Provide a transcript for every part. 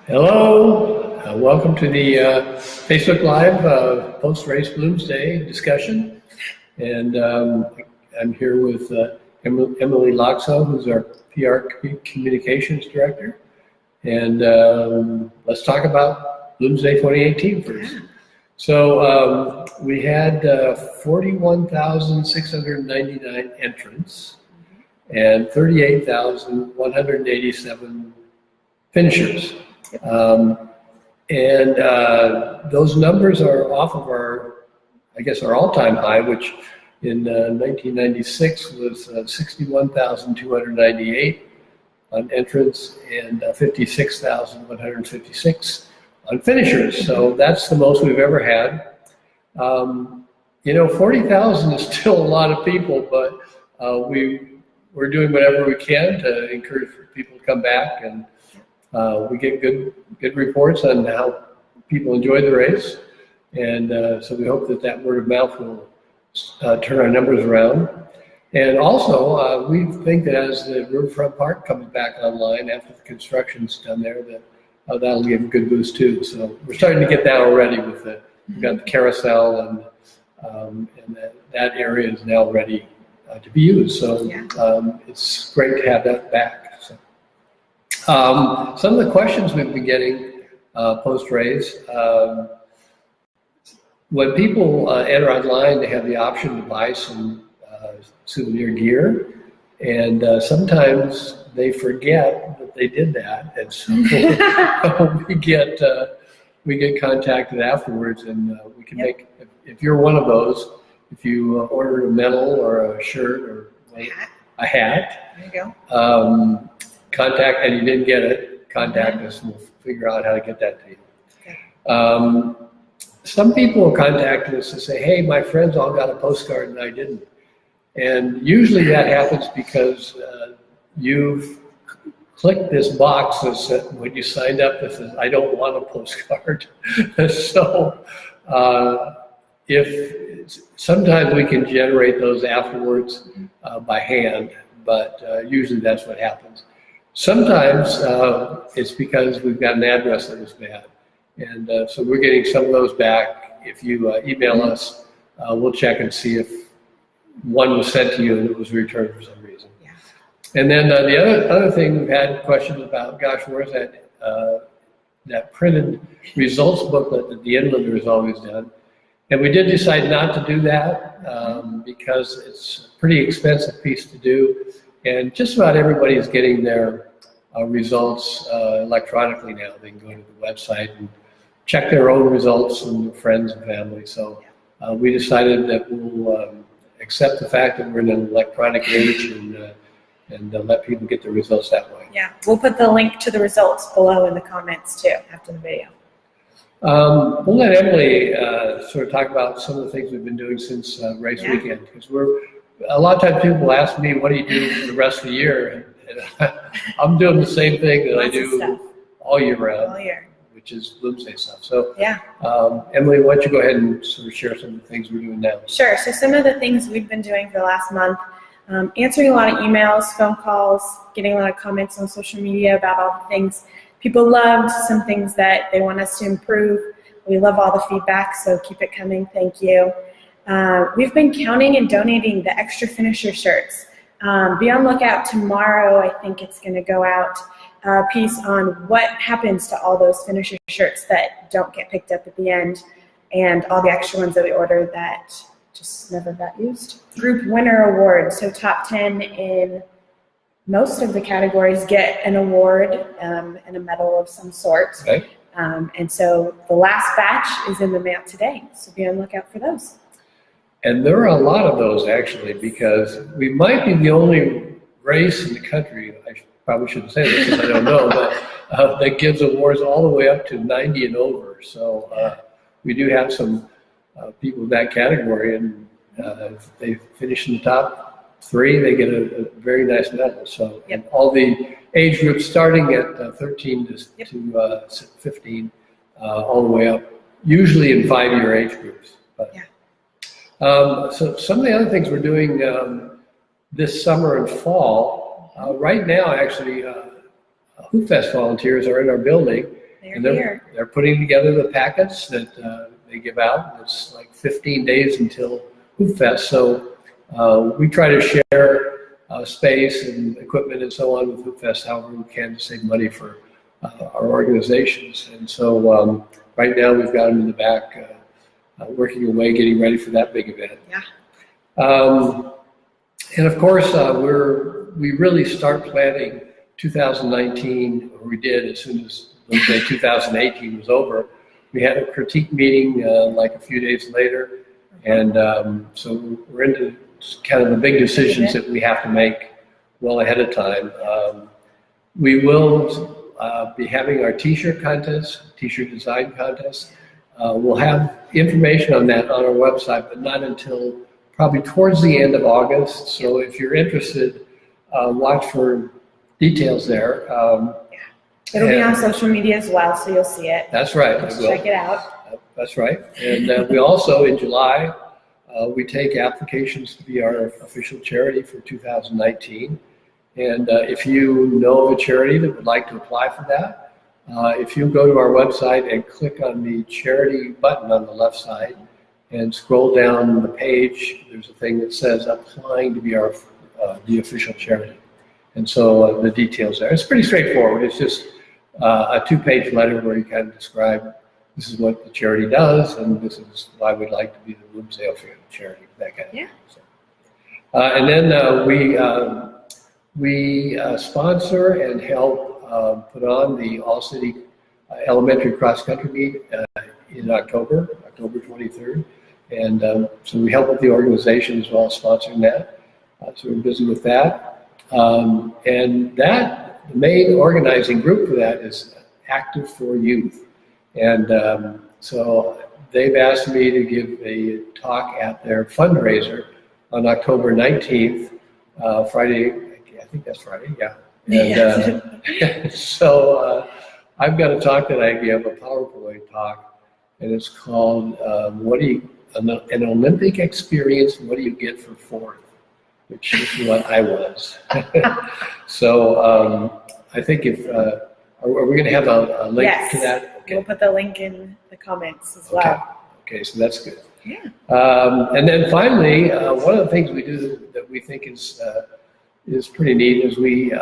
Hello, welcome to the Facebook Live post-race Bloomsday discussion. And I'm here with Emilie Laakso, who's our PR Communications Director. And let's talk about Bloomsday 2018 first. So we had 41,699 entrants and 38,187 finishers. Those numbers are off of our all-time high, which in 1996 was 61,298 on entrants and 56,156 on finishers. So that's the most we've ever had. 40,000 is still a lot of people, but we're doing whatever we can to encourage people to come back, and we get good reports on how people enjoy the race, and so we hope that word of mouth will turn our numbers around. And also, we think that as the Riverfront Park comes back online after the construction's done there, that that'll give a good boost too. So we're starting to get that already with we've got the carousel, and that area is now ready to be used. So it's great to have that back. So. Some of the questions we've been getting post-race, when people enter online, they have the option to buy some souvenir gear, and sometimes they forget that they did that, and so we get contacted afterwards, and we can make, if you're one of those, if you order a medal or a shirt or a hat, there you go. Contact, and you didn't get it, contact us and we'll figure out how to get that to you. Okay. Some people contact us and say, hey, my friends all got a postcard and I didn't. And usually that happens because you've clicked this box that said, when you signed up, that says, I don't want a postcard. So sometimes we can generate those afterwards by hand, but usually that's what happens. Sometimes it's because we've got an address that was bad. And so we're getting some of those back. If you email us, we'll check and see if one was sent to you and it was returned for some reason. Yeah. And then the other thing we've had questions about, gosh, where's that printed results booklet that the Inlander has always done? And we did decide not to do that because it's a pretty expensive piece to do. And just about everybody is getting their results electronically now. They can go to the website and check their own results and their friends and family. So we decided that we'll accept the fact that we're in an electronic age and let people get their results that way. Yeah, we'll put the link to the results below in the comments too after the video. We'll let Emilie sort of talk about some of the things we've been doing since race weekend, because a lot of times people ask me, what do you do for the rest of the year? And I'm doing the same thing that I do all year round, which is Bloomsday stuff. So Emilie, why don't you go ahead and sort of share some of the things we're doing now? Sure. So some of the things we've been doing for the last month, answering a lot of emails, phone calls, getting a lot of comments on social media about all the things people loved, some things that they want us to improve. We love all the feedback, so keep it coming. Thank you. We've been counting and donating the extra finisher shirts. Be on lookout tomorrow. I think it's going to go out a piece on what happens to all those finisher shirts that don't get picked up at the end, and all the extra ones that we ordered that just never got used. Group winner award. So top 10 in most of the categories get an award and a medal of some sort. Okay. And so the last batch is in the mail today, so be on lookout for those. And there are a lot of those, actually, because we might be the only race in the country, I probably shouldn't say this because I don't know, but that gives awards all the way up to 90 and over. So we do have some people in that category, and if they finish in the top 3, they get a very nice medal. So and all the age groups starting at 13 to 15, all the way up, usually in 5-year age groups. But, so some of the other things we're doing this summer and fall, right now actually Hoop Fest volunteers are in our building, And they're putting together the packets that they give out. It's like 15 days until Hoop Fest. So we try to share space and equipment and so on with Hoop Fest however we can to save money for our organizations. And so right now we've got them in the back working away, getting ready for that big event. Yeah. And of course, we really start planning 2019, or we did as soon as Bloomsday 2018 was over. We had a critique meeting like a few days later, and so we're into kind of the big decisions that we have to make well ahead of time. We will be having our t-shirt contest, t-shirt design contest. We'll have information on that on our website, but not until probably towards the end of August. So if you're interested, watch for details there. It'll be on social media as well, so you'll see it. That's right. Check it out. That's right. And we also, in July, we take applications to be our official charity for 2019. And if you know of a charity that would like to apply for that, if you go to our website and click on the charity button on the left side and scroll down the page, there's a thing that says applying to be our the official charity. And so the details there. It's pretty straightforward. It's just a 2-page letter where you kind of describe this is what the charity does and this is why we'd like to be the Bloomsday charity, that kind of thing. So, and then we sponsor and help put on the All-City Elementary Cross Country Meet in October 23rd. And so we help with the organization as well as sponsoring that. So we're busy with that. And that, the main organizing group for that is Active for Youth. And so they've asked me to give a talk at their fundraiser on October 19th, Friday, I think that's Friday, yeah. And so I've got a talk that I give, a PowerPoint talk, and it's called an Olympic experience, what do you get for fourth? Which is what I was. So I think if, are we going to have a link to that? Okay. We'll put the link in the comments as well. Okay, so that's good. Yeah. And then finally, one of the things we do that we think is pretty neat is we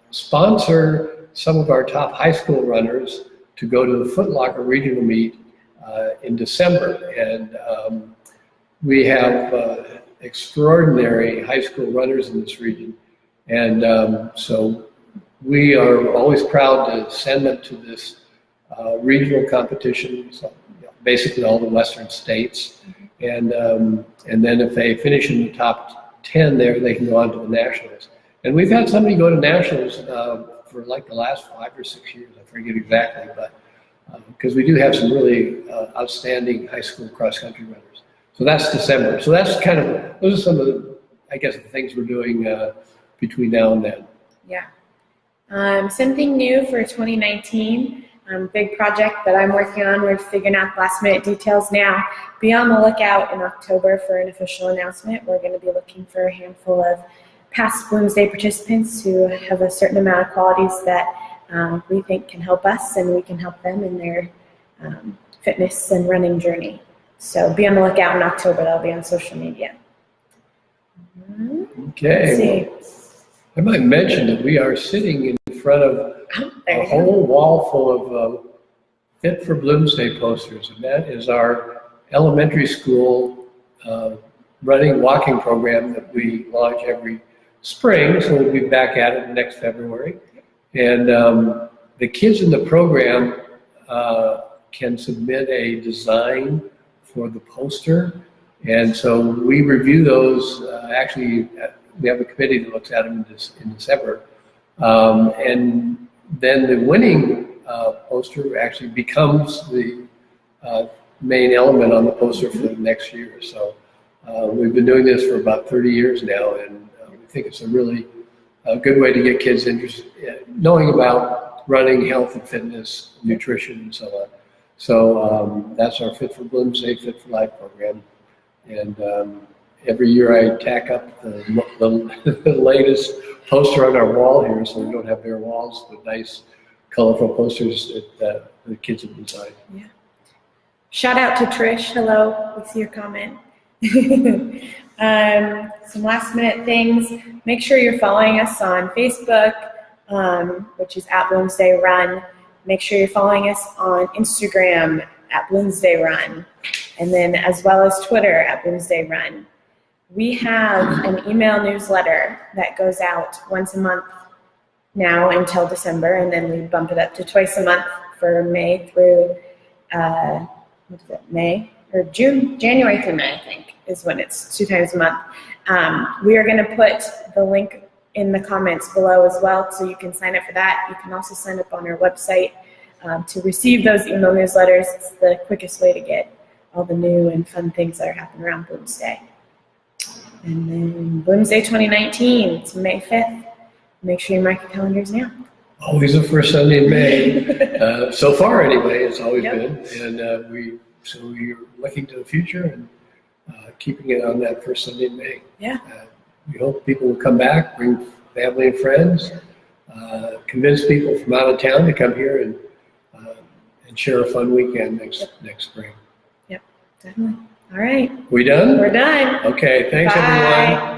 sponsor some of our top high school runners to go to the Foot Locker regional meet in December. And we have extraordinary high school runners in this region. And so we are always proud to send them to this regional competition, so, basically all the western states. And then if they finish in the top 10 there, they can go on to the nationals. And we've had somebody go to nationals for like the last 5 or 6 years, I forget exactly, but because we do have some really outstanding high school cross-country runners. So that's December. So that's kind of, those are some of the, I guess, the things we're doing between now and then. Yeah. Something new for 2019, big project that I'm working on. We're figuring out last minute details now. Be on the lookout in October for an official announcement. We're going to be looking for a handful of past Bloomsday participants who have a certain amount of qualities that we think can help us and we can help them in their fitness and running journey. So be on the lookout in October. That'll be on social media. Okay. Well, I might mention that we are sitting in front of a whole wall full of Fit for Bloomsday posters, and that is our elementary school running walking program that we launch every spring, so we'll be back at it next February. And the kids in the program can submit a design for the poster, and so we review those. Actually, we have a committee that looks at them in December, and then the winning poster actually becomes the main element on the poster for the next year. So we've been doing this for about 30 years now, and we think it's a really good way to get kids interested, knowing about running, health and fitness, nutrition, and so on. So that's our Fit for Bloomsday, Fit for Life program. And every year I tack up the latest poster on our wall here, so we don't have bare walls, but nice colorful posters that the kids have designed. Yeah. Shout out to Trish. Hello. We see your comment. Some last minute things. Make sure you're following us on Facebook, which is at Bloomsday Run. Make sure you're following us on Instagram at Bloomsday Run, and then as well as Twitter at Bloomsday Run. We have an email newsletter that goes out once a month now until December, and then we bump it up to twice a month for May through May or June, January through May, I think, is when it's 2 times a month. We are going to put the link in the comments below as well, so you can sign up for that. You can also sign up on our website to receive those email newsletters. It's the quickest way to get all the new and fun things that are happening around Bloomsday. And then Bloomsday 2019, it's May 5th. Make sure you mark your calendars now. Always the first Sunday in May. So far, anyway, it's always been. And so we're looking to the future and keeping it on that first Sunday in May. Yeah. We hope people will come back, bring family and friends, convince people from out of town to come here and share a fun weekend next spring. Yep, definitely. All right. We done? We're done. Okay, thanks Bye. everyone.